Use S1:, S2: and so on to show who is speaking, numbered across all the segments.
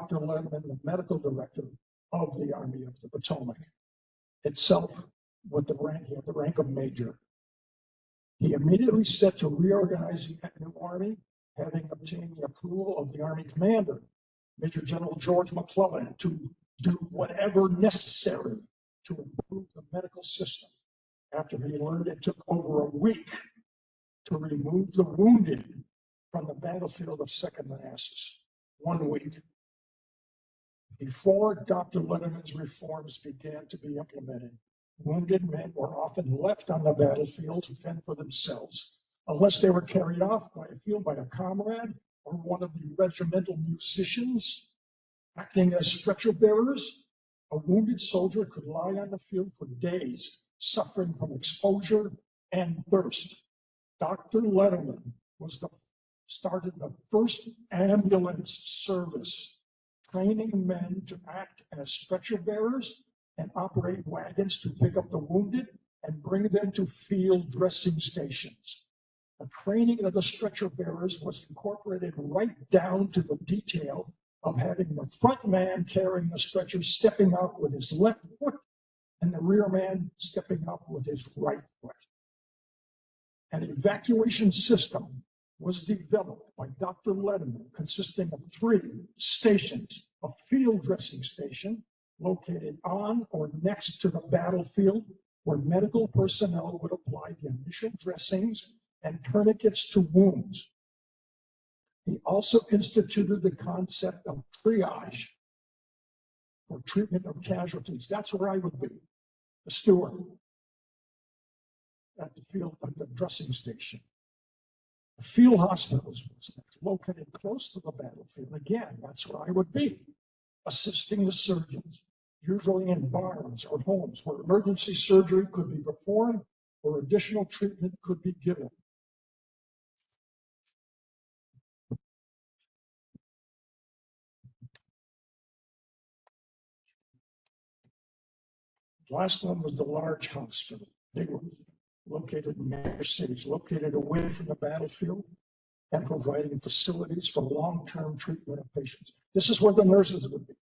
S1: Dr. Letterman the medical director of the Army of the Potomac itself with the rank, he had the rank of major. He immediately set to reorganizing that new army, having obtained the approval of the Army commander, Major General George McClellan, to do whatever necessary to improve the medical system. After he learned it took over a week to remove the wounded from the battlefield of Second Manassas. 1 week. Before Dr. Letterman's reforms began to be implemented, wounded men were often left on the battlefield to fend for themselves, unless they were carried off by a field by a comrade or one of the regimental musicians acting as stretcher bearers. A wounded soldier could lie on the field for days, suffering from exposure and thirst. Dr. Letterman started the first ambulance service, training men to act as stretcher bearers and operate wagons to pick up the wounded and bring them to field dressing stations. The training of the stretcher bearers was incorporated right down to the detail of having the front man carrying the stretcher stepping out with his left foot and the rear man stepping up with his right foot. An evacuation system was developed by Dr. Letterman, consisting of 3 stations: a field dressing station located on or next to the battlefield, where medical personnel would apply the initial dressings and tourniquets to wounds. He also instituted the concept of triage for treatment of casualties. That's where I would be, the steward at the field, at the dressing station. The field hospitals was located close to the battlefield. Again, that's where I would be, assisting the surgeons, usually in barns or homes where emergency surgery could be performed or additional treatment could be given. The last one was the large hospital, big one, located in major cities, located away from the battlefield and providing facilities for long-term treatment of patients. This is where the nurses would be,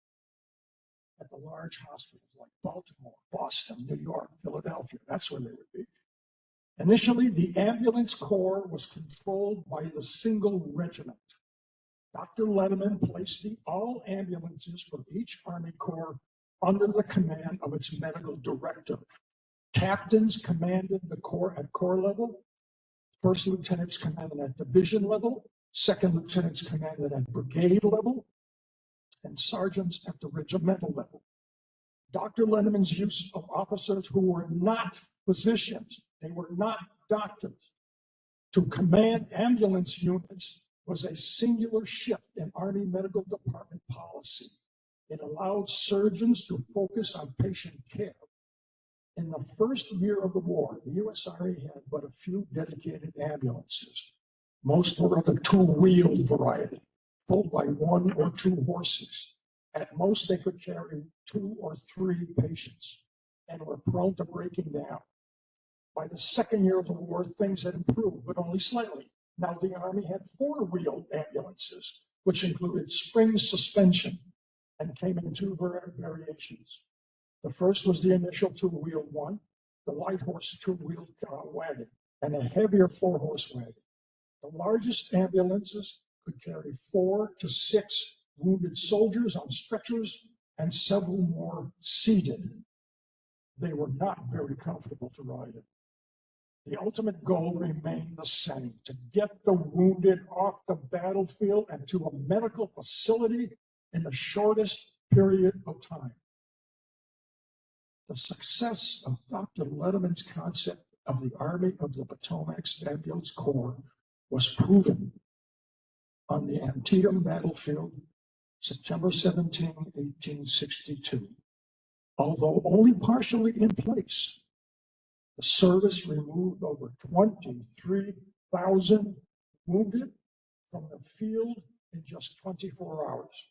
S1: at the large hospitals like Baltimore, Boston, New York, Philadelphia. That's where they would be. Initially, the ambulance corps was controlled by the single regiment. Dr. Letterman placed all ambulances for each Army Corps under the command of its medical director. Captains commanded the corps at corps level, first lieutenants commanded at division level, second lieutenants commanded at brigade level, and sergeants at the regimental level. Dr. Letterman's use of officers who were not physicians, they were not doctors, to command ambulance units was a singular shift in Army Medical Department policy. It allowed surgeons to focus on patient care. In the first year of the war, the U.S. Army had but a few dedicated ambulances. Most were of the 2-wheeled variety, pulled by 1 or 2 horses. At most, they could carry 2 or 3 patients and were prone to breaking down. By the second year of the war, things had improved, but only slightly. Now the Army had 4-wheeled ambulances, which included spring suspension and came in 2 variations. The first was the initial 2-wheeled one, the light horse 2-wheeled wagon, and a heavier 4-horse wagon. The largest ambulances could carry 4 to 6 wounded soldiers on stretchers and several more seated. They were not very comfortable to ride in. The ultimate goal remained the same: to get the wounded off the battlefield and to a medical facility in the shortest period of time. The success of Dr. Letterman's concept of the Army of the Potomac's Ambulance Corps was proven on the Antietam battlefield, September 17, 1862. Although only partially in place, the service removed over 23,000 wounded from the field in just 24 hours.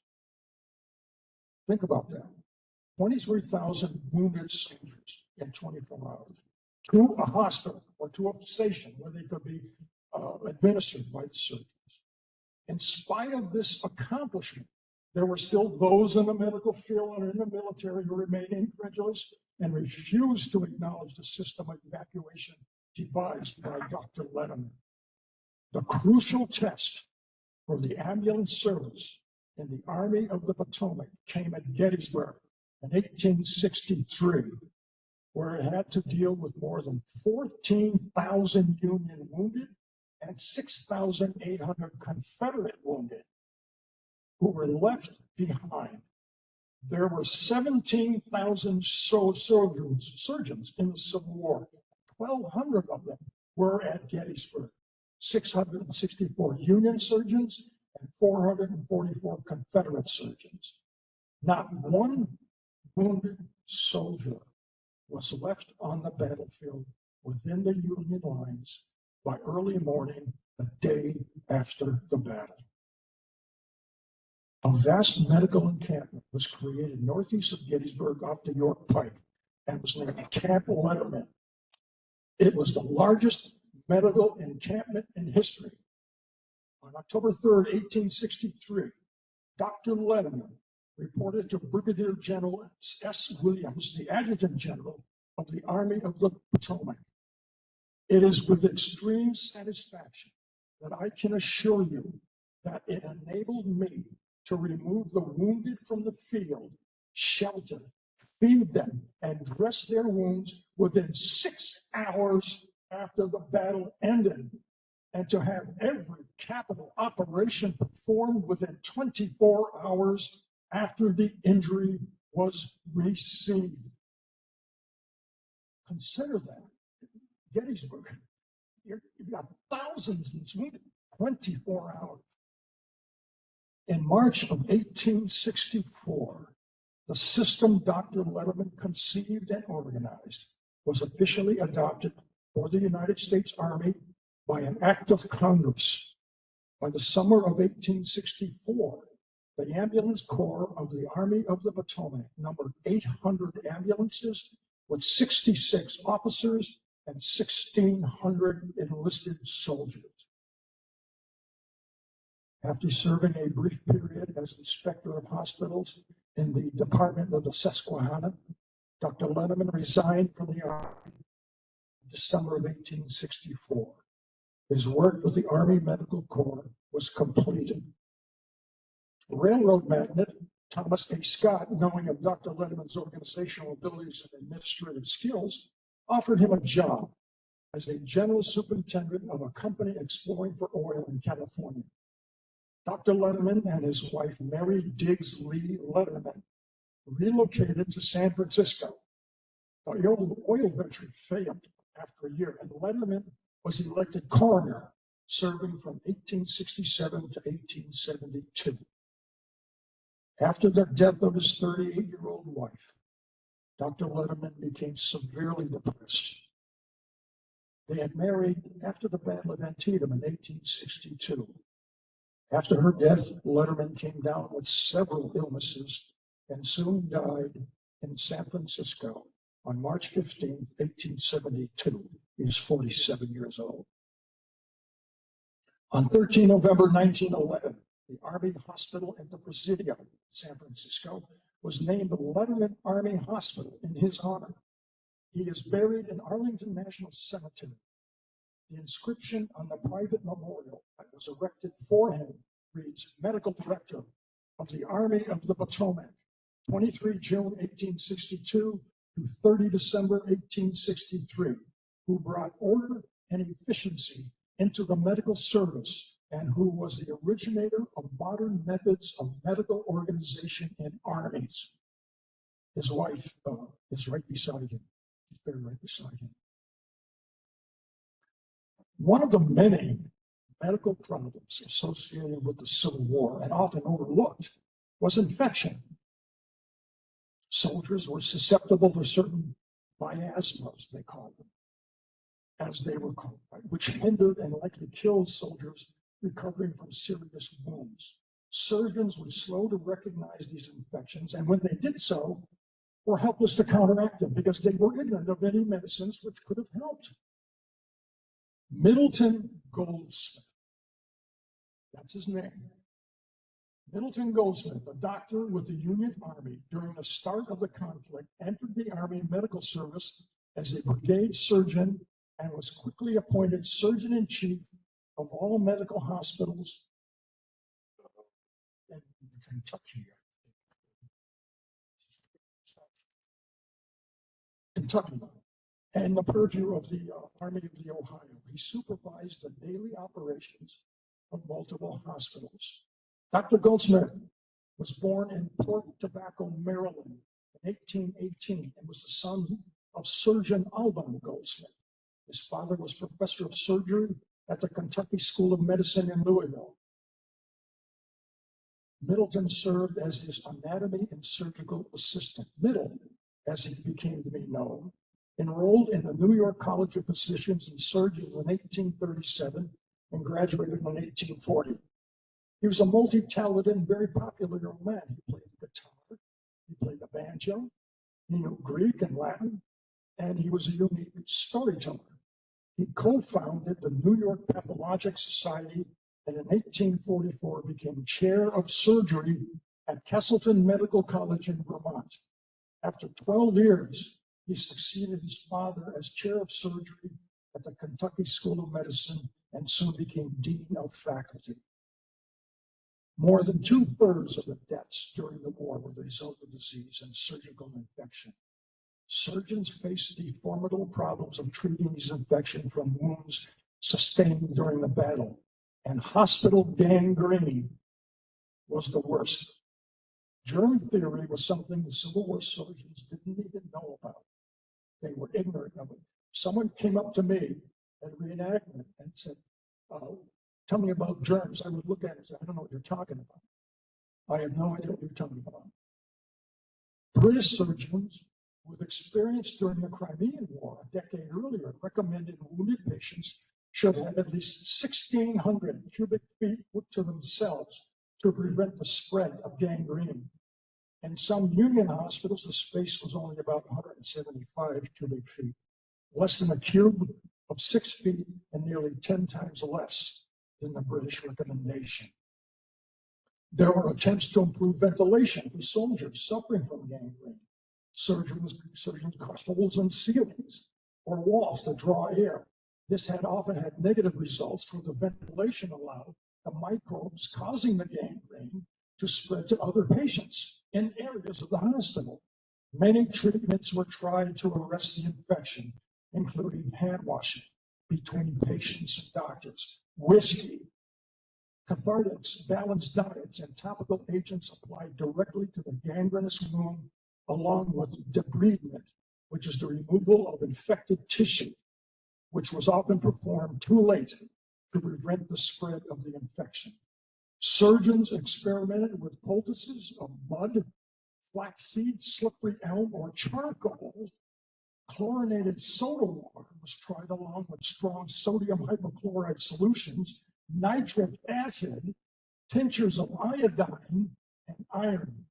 S1: Think about that. 23,000 wounded soldiers in 24 hours to a hospital or to a station where they could be administered by the surgeons. In spite of this accomplishment, There were still those in the medical field and in the military who remained incredulous and refused to acknowledge the system of evacuation devised by Dr. Letterman. The crucial test for the ambulance service in the Army of the Potomac came at Gettysburg in 1863, where it had to deal with more than 14,000 Union wounded and 6,800 Confederate wounded who were left behind. There were 17,000 surgeons in the Civil War. 1,200 of them were at Gettysburg. 664 Union surgeons and 444 Confederate surgeons. Not one wounded soldier was left on the battlefield within the Union lines by early morning the day after the battle. A vast medical encampment was created northeast of Gettysburg off the York Pike and was named Camp Letterman. It was the largest medical encampment in history. On October 3rd, 1863, Dr. Letterman reported to Brigadier General S. Williams, the Adjutant General of the Army of the Potomac. It is with extreme satisfaction that I can assure you that it enabled me to remove the wounded from the field, shelter, feed them, and dress their wounds within 6 hours after the battle ended, and to have every capital operation performed within 24 hours after the injury was received. Consider that. Gettysburg, you've got thousands wounded, 24 hours. In March of 1864, the system Dr. Letterman conceived and organized was officially adopted for the United States Army by an act of Congress. By the summer of 1864, the Ambulance Corps of the Army of the Potomac numbered 800 ambulances with 66 officers and 1,600 enlisted soldiers. After serving a brief period as inspector of hospitals in the Department of the Susquehanna, Dr. Letterman resigned from the Army in December of 1864. His work with the Army Medical Corps was completed. Railroad magnate Thomas A. Scott, knowing of Dr. Letterman's organizational abilities and administrative skills, offered him a job as a general superintendent of a company exploring for oil in California. Dr. Letterman and his wife, Mary Diggs Lee Letterman, relocated to San Francisco. The oil venture failed after a year, and Letterman was elected coroner, serving from 1867 to 1872. After the death of his 38-year-old wife, Dr. Letterman became severely depressed. They had married after the Battle of Antietam in 1862. After her death, Letterman came down with several illnesses and soon died in San Francisco on March 15, 1872. He was 47 years old. On 13 November 1911, the Army Hospital at the Presidio, San Francisco, was named the Letterman Army Hospital in his honor. He is buried in Arlington National Cemetery. The inscription on the private memorial that was erected for him reads, Medical Director of the Army of the Potomac, 23 June 1862 to 30 December 1863, who brought order and efficiency into the medical service and who was the originator of modern methods of medical organization in armies. His wife is right beside him. She's buried right beside him. One of the many medical problems associated with the Civil War and often overlooked was infection. Soldiers were susceptible to certain miasmas, they called them, as they were called, which hindered and likely killed soldiers recovering from serious wounds. Surgeons were slow to recognize these infections, and when they did so, were helpless to counteract them because they were ignorant of any medicines which could have helped. Middleton Goldsmith, that's his name, Middleton Goldsmith, a doctor with the Union Army during the start of the conflict, entered the Army Medical Service as a brigade surgeon and was quickly appointed surgeon-in-chief of all medical hospitals in Kentucky, and the purview of the Army of the Ohio. He supervised the daily operations of multiple hospitals. Dr. Goldsmith was born in Port Tobacco, Maryland in 1818 and was the son of surgeon Alban Goldsmith. His father was professor of surgery at the Kentucky School of Medicine in Louisville. Middleton served as his anatomy and surgical assistant. Middle, as he became to be known, enrolled in the New York College of Physicians and Surgeons in 1837 and graduated in 1840. He was a multi-talented and very popular young man. He played the guitar, he played the banjo, he knew Greek and Latin, and he was a unique storyteller. He co-founded the New York Pathologic Society and in 1844 became chair of surgery at Castleton Medical College in Vermont. After 12 years, he succeeded his father as chair of surgery at the Kentucky School of Medicine and soon became dean of faculty. More than 2/3 of the deaths during the war were the result of disease and surgical infection. Surgeons faced the formidable problems of treating these infections from wounds sustained during the battle, and hospital gangrene was the worst. Germ theory was something the Civil War surgeons didn't even know about. They were ignorant of it. Someone came up to me at a reenactment and said, tell me about germs. I would look at it and say, I don't know what you're talking about. I have no idea what you're talking about. British surgeons with experience during the Crimean War a decade earlier recommended wounded patients should have at least 1,600 cubic feet put to themselves to prevent the spread of gangrene. In some Union hospitals, the space was only about 175 cubic feet, less than a cube of 6 feet and nearly 10 times less than the British recommendation. There were attempts to improve ventilation for soldiers suffering from gangrene. Surgeons cut holes in ceilings or walls to draw air. This had often had negative results, for the ventilation allowed the microbes causing the gangrene to spread to other patients in areas of the hospital. Many treatments were tried to arrest the infection, including hand washing between patients and doctors, whiskey, cathartics, balanced diets, and topical agents applied directly to the gangrenous wound, along with debridement, which is the removal of infected tissue, which was often performed too late to prevent the spread of the infection. Surgeons experimented with poultices of mud, flaxseed, slippery elm, or charcoal. Chlorinated soda water was tried along with strong sodium hypochlorite solutions, nitric acid, tinctures of iodine, and iron.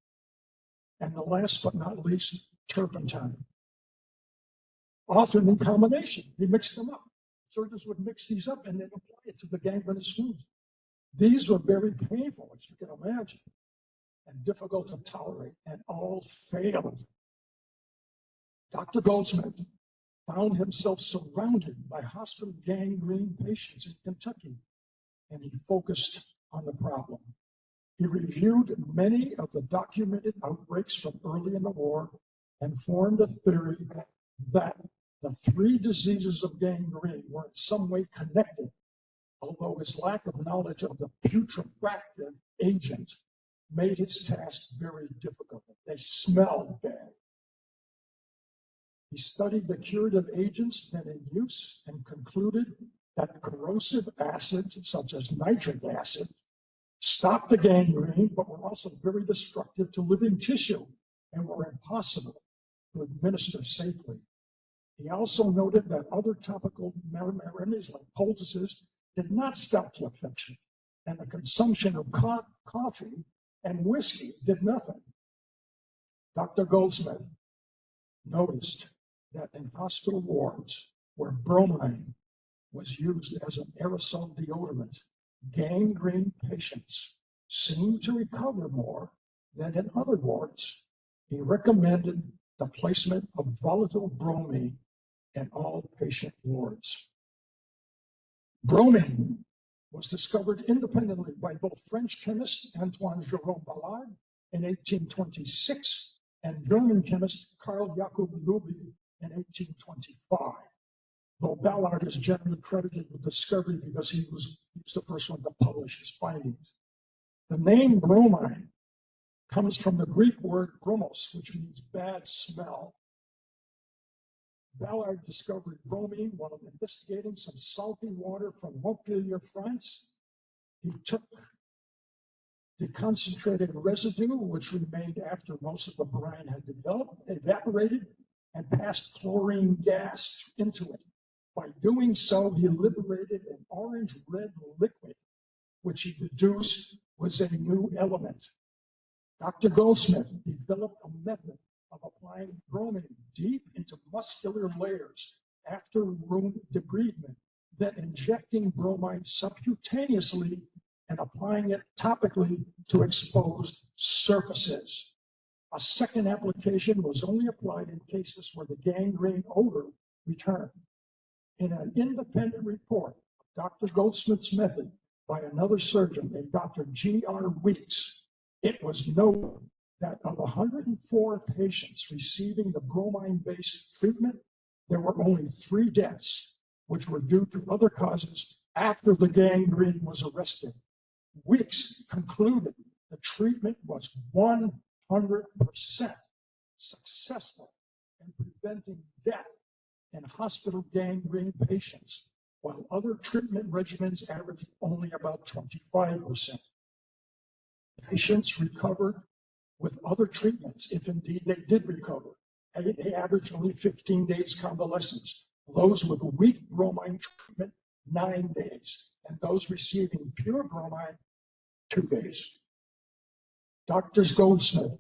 S1: And the last but not least, turpentine. Often in combination, they mixed them up. Surgeons would mix these up and then apply it to the gangrenous wounds. These were very painful, as you can imagine, and difficult to tolerate, and all failed. Dr. Goldsmith found himself surrounded by hospital gangrene patients in Kentucky, and he focused on the problem. He reviewed many of the documented outbreaks from early in the war and formed a theory that the 3 diseases of gangrene were in some way connected, although his lack of knowledge of the putrefactive agent made his task very difficult. They smelled bad. He studied the curative agents then in use and concluded that corrosive acids, such as nitric acid, stopped the gangrene, but were also very destructive to living tissue and were impossible to administer safely. He also noted that other topical remedies like poultices did not stop the infection, and the consumption of coffee and whiskey did nothing. Dr. Goldsmith noticed that in hospital wards where bromine was used as an aerosol deodorant, gangrene patients seemed to recover more than in other wards. He recommended the placement of volatile bromine in all patient wards. Bromine was discovered independently by both French chemist Antoine Jérôme Ballard in 1826 and German chemist Carl Jakob Lubbe in 1825. Though Ballard is generally credited with discovery because he was the first one to publish his findings. The name bromine comes from the Greek word bromos, which means bad smell. Ballard discovered bromine while investigating some salty water from Montpellier, France. He took the concentrated residue, which remained after most of the brine had developed, evaporated, and passed chlorine gas into it. By doing so, he liberated an orange-red liquid, which he deduced was a new element. Dr. Goldsmith developed a method of applying bromine deep into muscular layers after wound debridement, then injecting bromine subcutaneously and applying it topically to exposed surfaces. A second application was only applied in cases where the gangrene odor returned. In an independent report of Dr. Goldsmith's method by another surgeon named Dr. G.R. Weeks, it was noted that of 104 patients receiving the bromine-based treatment, there were only 3 deaths, which were due to other causes after the gangrene was arrested. Weeks concluded the treatment was 100% successful in preventing death in hospital gangrene patients, while other treatment regimens averaged only about 25%. Patients recovered with other treatments, if indeed they did recover. They averaged only 15 days convalescence. Those with weak bromine treatment, 9 days, and those receiving pure bromine, 2 days. Dr. Goldsmith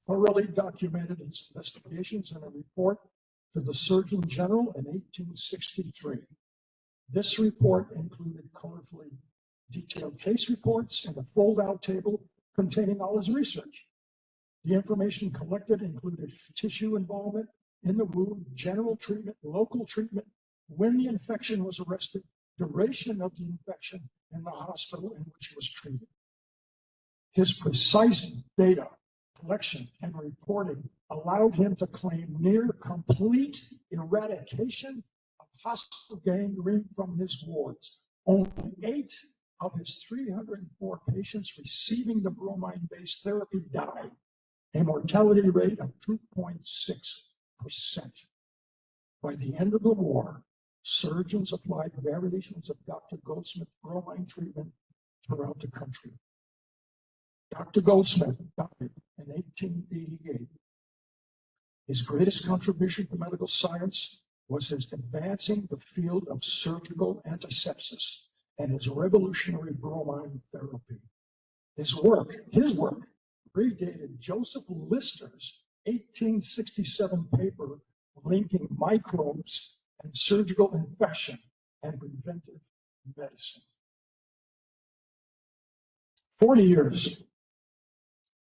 S1: thoroughly documented his investigations in a report to the Surgeon General in 1863. This report included colorfully detailed case reports and a fold-out table containing all his research. The information collected included tissue involvement in the wound, general treatment, local treatment, when the infection was arrested, duration of the infection, and the hospital in which he was treated. His precise data collection and reporting allowed him to claim near complete eradication of hospital gangrene from his wards. Only 8 of his 304 patients receiving the bromine-based therapy died, a mortality rate of 2.6%. By the end of the war, surgeons applied variations of Dr. Goldsmith's bromine treatment throughout the country. Dr. Goldsmith died in 1888. His greatest contribution to medical science was his advancing the field of surgical antisepsis and his revolutionary bromine therapy. His work predated Joseph Lister's 1867 paper linking microbes and surgical infection and preventive medicine. 40 years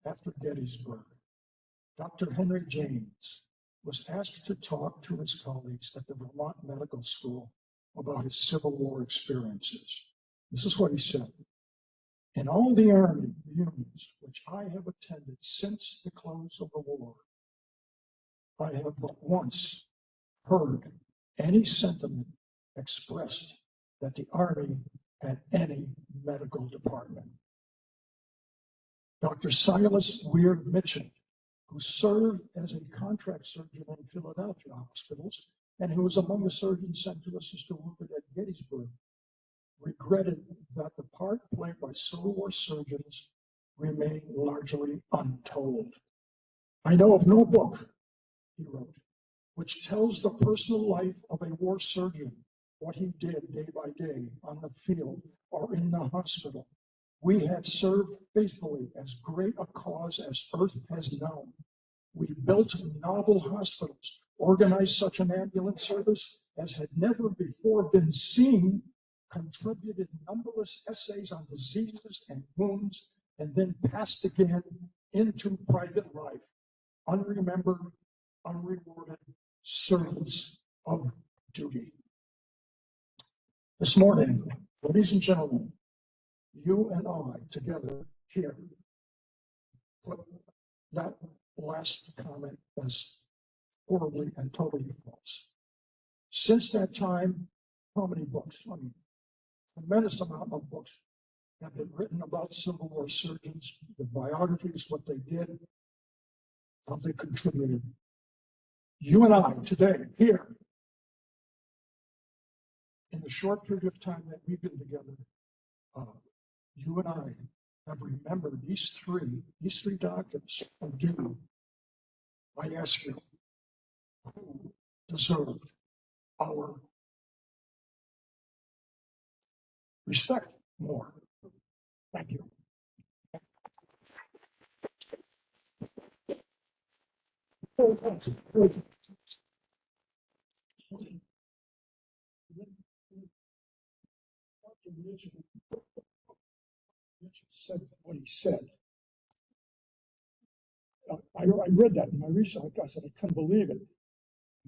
S1: after Gettysburg, Dr. Henry James was asked to talk to his colleagues at the Vermont Medical School about his Civil War experiences. This is what he said. In all the Army reunions which I have attended since the close of the war, I have but once heard any sentiment expressed that the Army had any medical department. Dr. Silas Weir Mitchell, who served as a contract surgeon in Philadelphia hospitals and who was among the surgeons sent to assist a wounded at Gettysburg, regretted that the part played by Civil War surgeons remained largely untold. I know of no book, he wrote, which tells the personal life of a war surgeon, what he did day by day on the field or in the hospital. We had served faithfully as great a cause as earth has known. We built novel hospitals, organized such an ambulance service as had never before been seen, contributed numberless essays on diseases and wounds, and then passed again into private life, unremembered, unrewarded service of duty. This morning, ladies and gentlemen, you and I together here put that last comment as horribly and totally false. Since that time, how many books? I mean, a tremendous amount of books have been written about Civil War surgeons, the biographies, what they did, how they contributed. You and I today, here, in the short period of time that we've been together, you and I have remembered these three doctors of duty. I ask you, who deserved our respect more? Thank you. Richard said what he said. I read that in my research. I said, I couldn't believe it.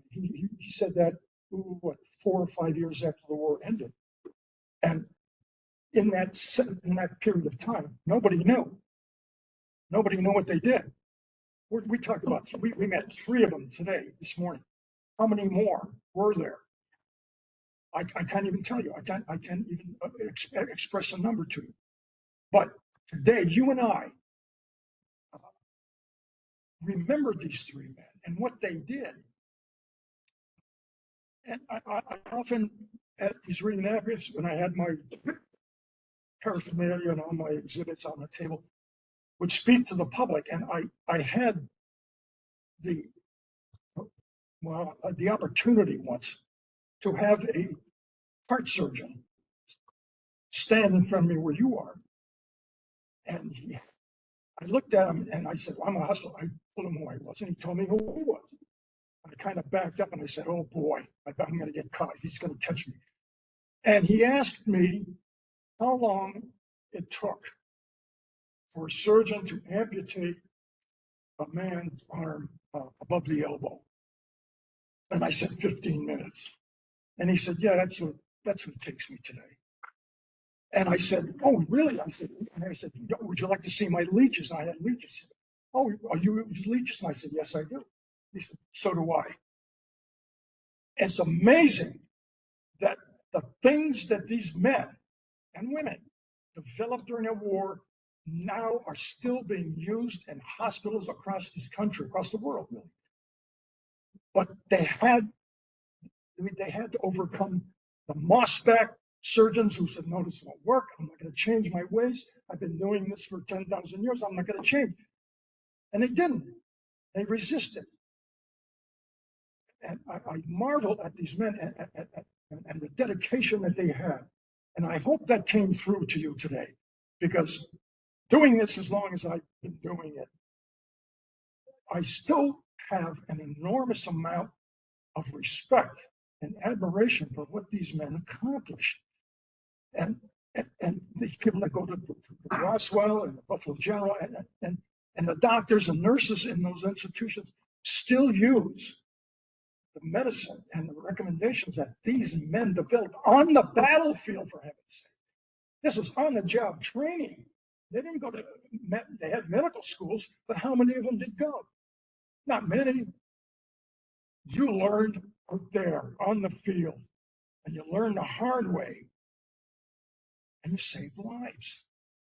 S1: He said that, what, 4 or 5 years after the war ended. And in that period of time, nobody knew. Nobody knew what they did. We talked about, we met 3 of them today, this morning. How many more were there? I can't even tell you. I can't even express a number to you. But today, you and I remember these 3 men and what they did. And I often, at these reading napkins, when I had my paraphernalia and all my exhibits on the table, would speak to the public. And I had the opportunity once to have a heart surgeon stand in front of me where you are. And I looked at him and I said, well, I'm a hospital. I told him who I was, and he told me who he was. I kind of backed up and I said, oh boy, I'm going to get caught. He's going to catch me. And he asked me how long it took for a surgeon to amputate a man's arm above the elbow. And I said, 15 minutes. And he said, yeah, that's what it takes me today. And I said, oh, really? I said, would you like to see my leeches? I had leeches. Oh, are you leeches? And I said, yes, I do. He said, so do I. It's amazing that the things that these men and women developed during the war now are still being used in hospitals across this country, across the world, really. But they had to overcome the moss-back surgeons who said, no, this won't work. I'm not going to change my ways. I've been doing this for 10,000 years. I'm not going to change. And they didn't. They resisted. And I marveled at these men and the dedication that they had. And I hope that came through to you today, because doing this as long as I've been doing it, I still have an enormous amount of respect and admiration for what these men accomplished. And these people that go to Roswell and the Buffalo General and the doctors and nurses in those institutions still use the medicine and the recommendations that these men developed on the battlefield, for heaven's sake. This was on-the-job training. They didn't go to, they had medical schools, but how many of them did go? Not many. You learned out there on the field, and you learned the hard way, and you saved lives.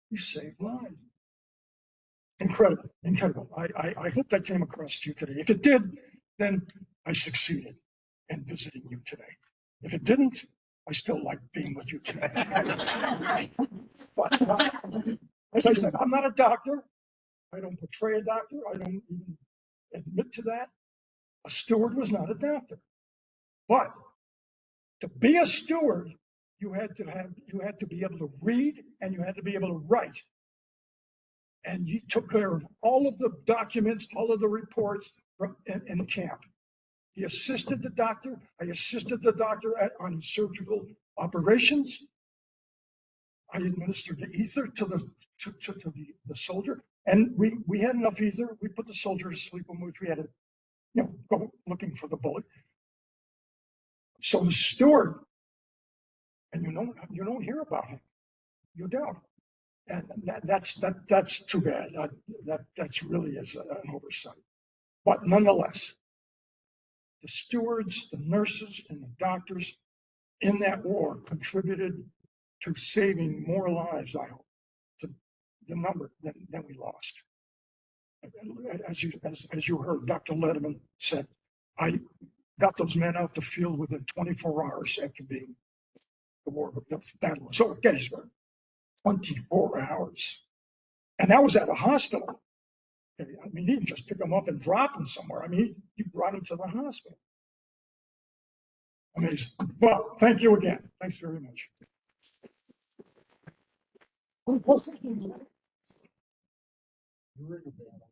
S1: You saved lives. Incredible, incredible. I hope that came across to you today. If it did, then I succeeded in visiting you today. If it didn't, I still like being with you today. But as I said, I'm not a doctor. I don't portray a doctor. I don't even admit to that. A steward was not a doctor. But to be a steward, you had to be able to read and you had to be able to write. And you took care of all of the documents, all of the reports in camp. He assisted the doctor. I assisted the doctor on surgical operations. I administered the ether to the soldier, and we had enough ether. We put the soldier to sleep when we had to, go looking for the bullet. So the steward, and you don't hear about him. You don't, and that's too bad. That's really is an oversight. But nonetheless, the stewards, the nurses, and the doctors in that war contributed to saving more lives, I hope, to the number than we lost. As you heard, Dr. Letterman said, I got those men out the field within 24 hours after being the war, the battle was over, Gettysburg. 24 hours. And that was at a hospital. I mean, he didn't just pick them up and drop them somewhere. I mean, he brought them to the hospital. Amazing. Well, thank you again. Thanks very much.
S2: You were in a battle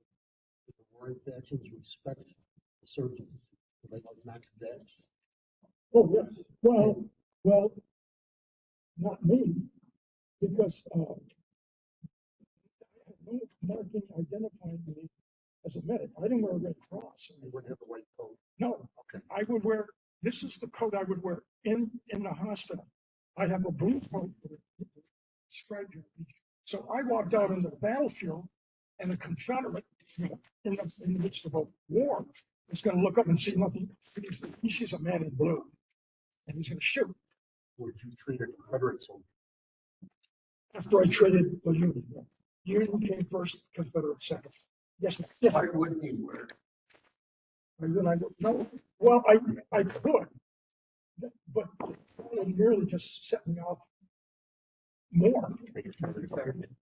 S2: with the warring factions respect the surgeons. They like not dead.
S1: Oh, yes. Well, not me, because I had no marking identifying me as a medic. I didn't wear a red cross.
S2: You wouldn't have a white coat.
S1: No.
S2: Okay.
S1: I would wear, this is the coat I would wear in the hospital. I have a blue coat with a stripe here. So I walked out into the battlefield, and a Confederate, in the midst of a war, is going to look up and see nothing. He sees a man in blue, and he's going to shoot.
S2: Would you treat a Confederate soldier?
S1: After I traded the Union, Union came first, Confederate second. Yes, yeah.
S2: Why wouldn't you wear it?
S1: No, well, I could, but it would merely just set me off more.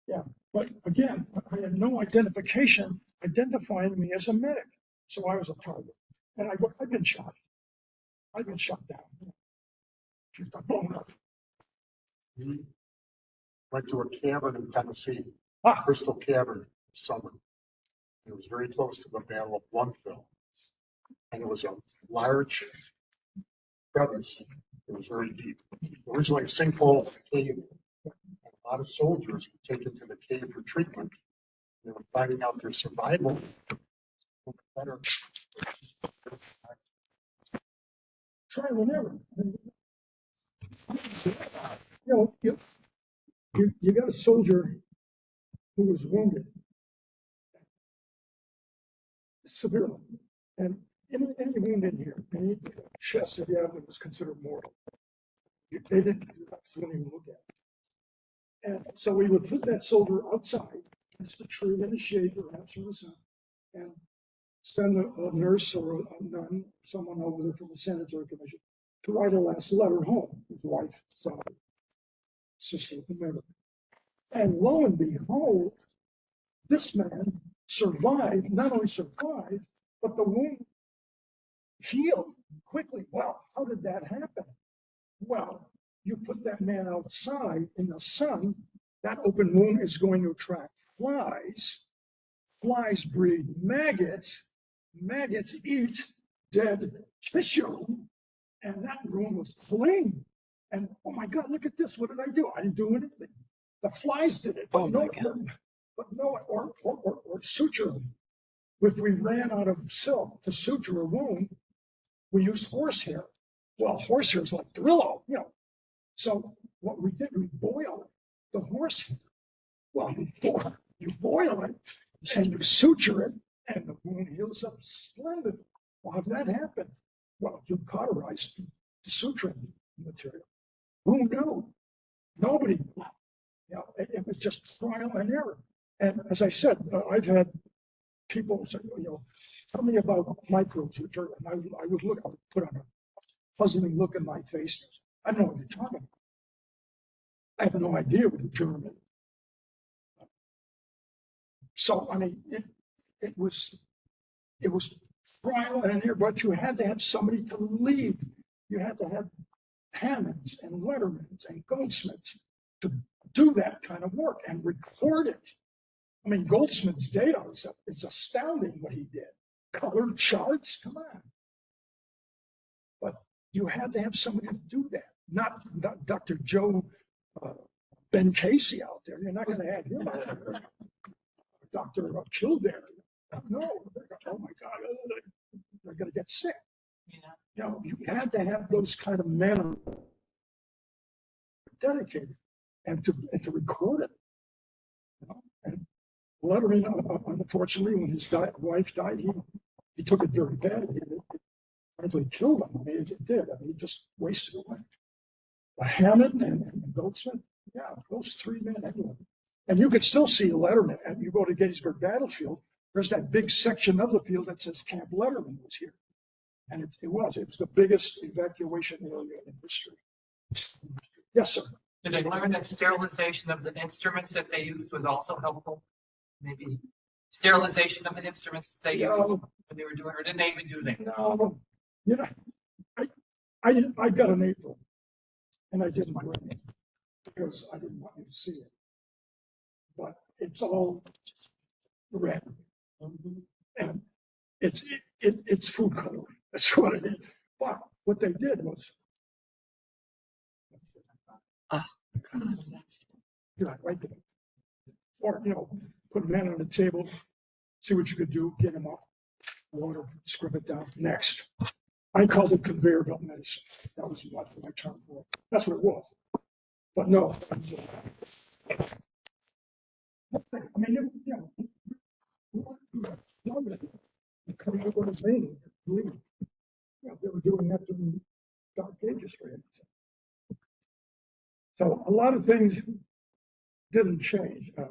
S1: Yeah, but again, I had no identification identifying me as a medic, so I was a target, and I've been shot. I've been shot down. She's got blown up.
S2: We went to a cavern in Tennessee,
S1: Ah.
S2: Crystal Cavern, summer. It was very close to the Battle of Bluntville, and it was a large crevice. It was very deep. Originally a sinkhole cave. A lot of soldiers were taken to the cave for treatment. They were finding out their survival better.
S1: Trial and error. You got a soldier who was wounded severely, and any wound in here, any chest of the abdomen was considered mortal. They didn't even look at it. And so we would put that soldier outside, against a tree in the shade, perhaps in the sun, and send a nurse or a nun, someone over there from the sanitary commission, to write a last letter home, his wife, son, sister, whomever. And lo and behold, this man survived, not only survived, but the wound healed quickly. Well, how did that happen? Well, you put that man outside in the sun, that open wound is going to attract flies. Flies breed maggots. Maggots eat dead tissue. And that wound was clean. And oh my God, look at this. What did I do? I didn't do anything. The flies did it. But or suture. If we ran out of silk to suture a wound, we used horsehair. Well, horsehair is like Brillo, So what we did, we boiled the horsehair. Well, you boil it and you suture it, and the wound heals up splendidly. Well, how did that happen? Well, you cauterized the suturing material. Who knew? Nobody knew. It was just trial and error. And as I said, I've had people say, tell me about microbes, and I would look, I would put on a puzzling look in my face. I don't know what you're talking about. I have no idea what a germ is. So, I mean, it was trial and error, but you had to have somebody to lead. You had to have Hammonds and Lettermans and Goldsmiths to do that kind of work and record it. I mean, Goldsmith's data is astounding what he did. Colored charts, come on. But you had to have somebody to do that, not Dr. Joe Ben Casey out there. You're not going to have him out there. Dr. Kildare. No, oh my God, they're going to get sick. You know, you had to have those kind of men dedicated and to record it. You know? And Letterman, unfortunately, when his wife died, he took it very badly. It frankly killed him. I mean, it did. I mean, he just wasted away. But Hammond and Goldsmith, yeah, those three men, anyway. And you could still see Letterman. And you go to Gettysburg Battlefield, there's that big section of the field that says Camp Letterman was here. And it was the biggest evacuation area in history. Yes, sir.
S3: Did they learn that sterilization of the instruments that they used was also helpful? Maybe sterilization of the instruments that they used when they were doing, or didn't they even do that?
S1: No, you know, I got an April, and I didn't bring it because I didn't want you to see it. But it's all red, and it's food coloring. That's what it is. But what they did was, right there, or put a man on the table, see what you could do, get him up, water, scrub it down. Next, I called it conveyor belt medicine. That was what my term for it. That's what it was. But no, I mean, coming up with a vein, bleeding. They were doing that during Dark Ages for him. So a lot of things didn't change. The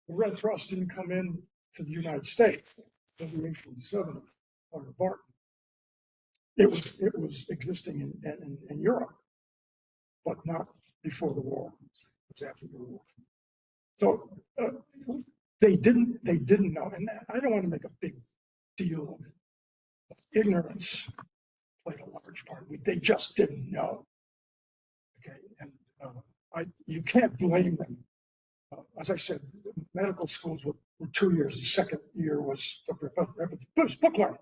S1: Red Cross didn't come in to the United States in the 1870s under Barton. It was existing in Europe, but not before the war. It was after the war. So they didn't know, and I don't want to make a big deal of it. Ignorance played a large part. They just didn't know. Okay, and you can't blame them. As I said, medical schools were 2 years. The second year was book learning,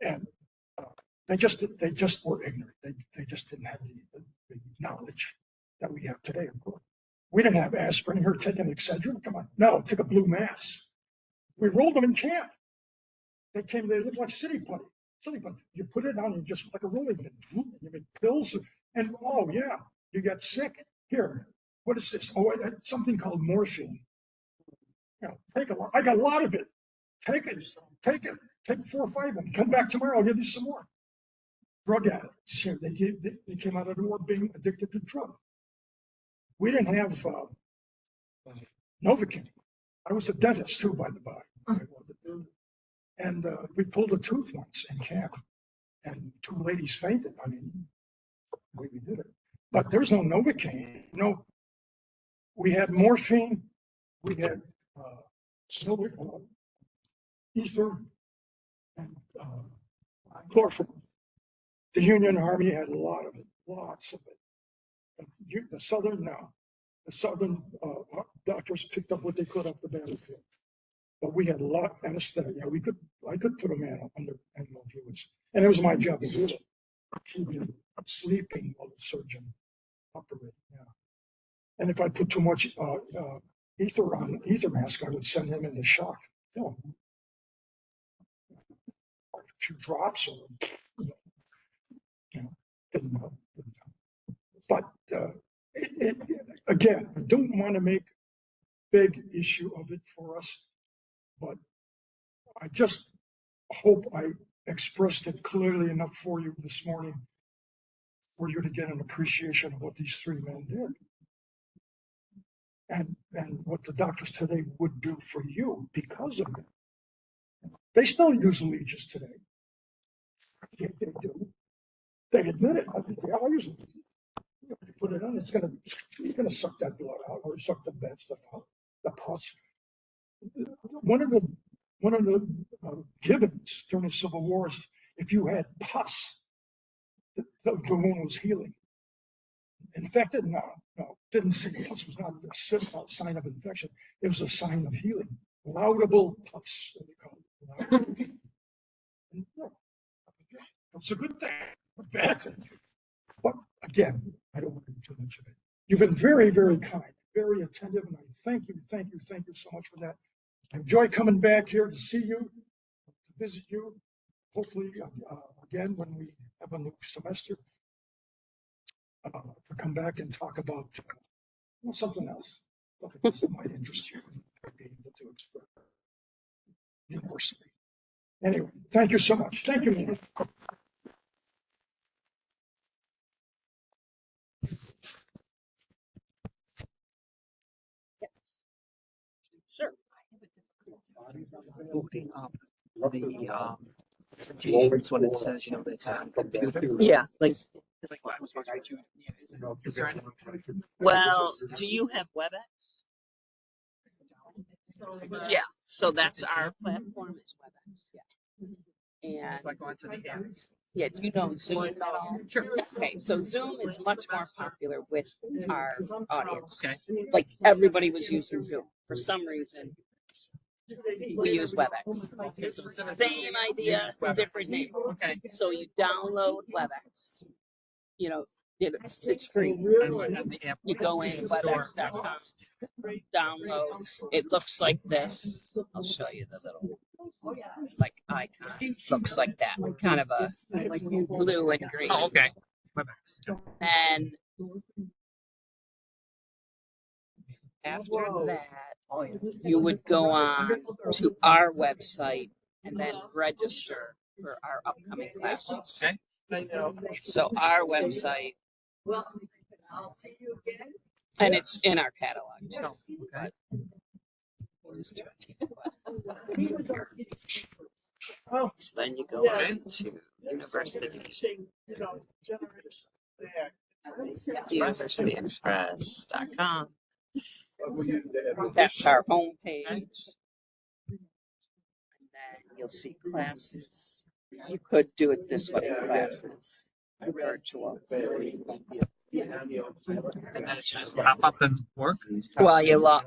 S1: and they just were ignorant. They just didn't have the knowledge that we have today. Of course, we didn't have aspirin or taking Excedrin. Come on, no, took a blue mass. We rolled them in camp. They looked like city putty. You put it on, you just like a rolling pin. You make pills, and oh yeah, you get sick. Here, what is this? Oh, something called morphine. Take a lot. I got a lot of it. Take it. Take 4 or 5 of them. Come back tomorrow. I'll give you some more. Drug addicts. Here, they came out of the war being addicted to drugs. We didn't have Novocaine. I was a dentist too, by the by. And we pulled a tooth once in camp, and 2 ladies fainted. I mean, the way we did it. But there's no Novocaine. We had morphine, we had ether, and chloroform. The Union Army had a lot of it, lots of it. The Southern doctors picked up what they could off the battlefield. But we had a lot of anesthetic. I could put a man under animal fluids. And it was my job to do it. He'd be sleeping while the surgeon operated. Yeah. And if I put too much ether mask, I would send him into shock. A few drops or didn't know. But again, I don't want to make big issue of it for us. But I just hope I expressed it clearly enough for you this morning for you to get an appreciation of what these 3 men did. And what the doctors today would do for you because of it. They still use leeches today. They do. They admit it. They all use leeches. You put it on, you're gonna suck that blood out or suck the bad stuff out, the pus. One of the givens during the Civil War is if you had pus, the wound was healing. Infected? No, didn't see. Pus was not a sign of infection. It was a sign of healing. Laudable pus, what they call it. It's a good thing, a bad thing. But again, I don't want to do too much of it. You've been very, very kind, very attentive, and I thank you so much for that. I enjoy coming back here to see you, to visit you, hopefully again when we have a new semester. To come back and talk about something else that might interest you and be able to explore university. Anyway, thank you so much. Thank you.
S4: Sure. Opening up the presentations when it says, you know, that it's on computer.
S5: Yeah, like,
S3: Is there any?
S5: well, do you have WebEx? Yeah, so that's our platform is WebEx, yeah. And,
S3: Like going to the hands?
S5: yeah, do you know Zoom at all?
S3: Sure.
S5: Okay, so Zoom is much more popular with our audience.
S3: Okay.
S5: Like, everybody was using Zoom. For some reason, we use WebEx.
S3: Okay, so it's in a-
S5: Same idea, different name.
S3: Okay.
S5: So you download WebEx. You know, it's free.
S3: I would have the app.
S5: You go in WebEx.com, download. It looks like this. I'll show you the little like icon. It looks like that, kind of a blue and green.
S3: Oh, okay. WebEx.
S5: And after that, you would go on to our website and then register for our upcoming classes.
S3: Okay.
S5: So our website, and it's in our catalog too. But we'll just do it. So then you go on to universityexpress.com. That's our homepage. And then you'll see classes. You could do it this way, classes, virtual.
S3: And then it should just pop up and work.
S5: While you log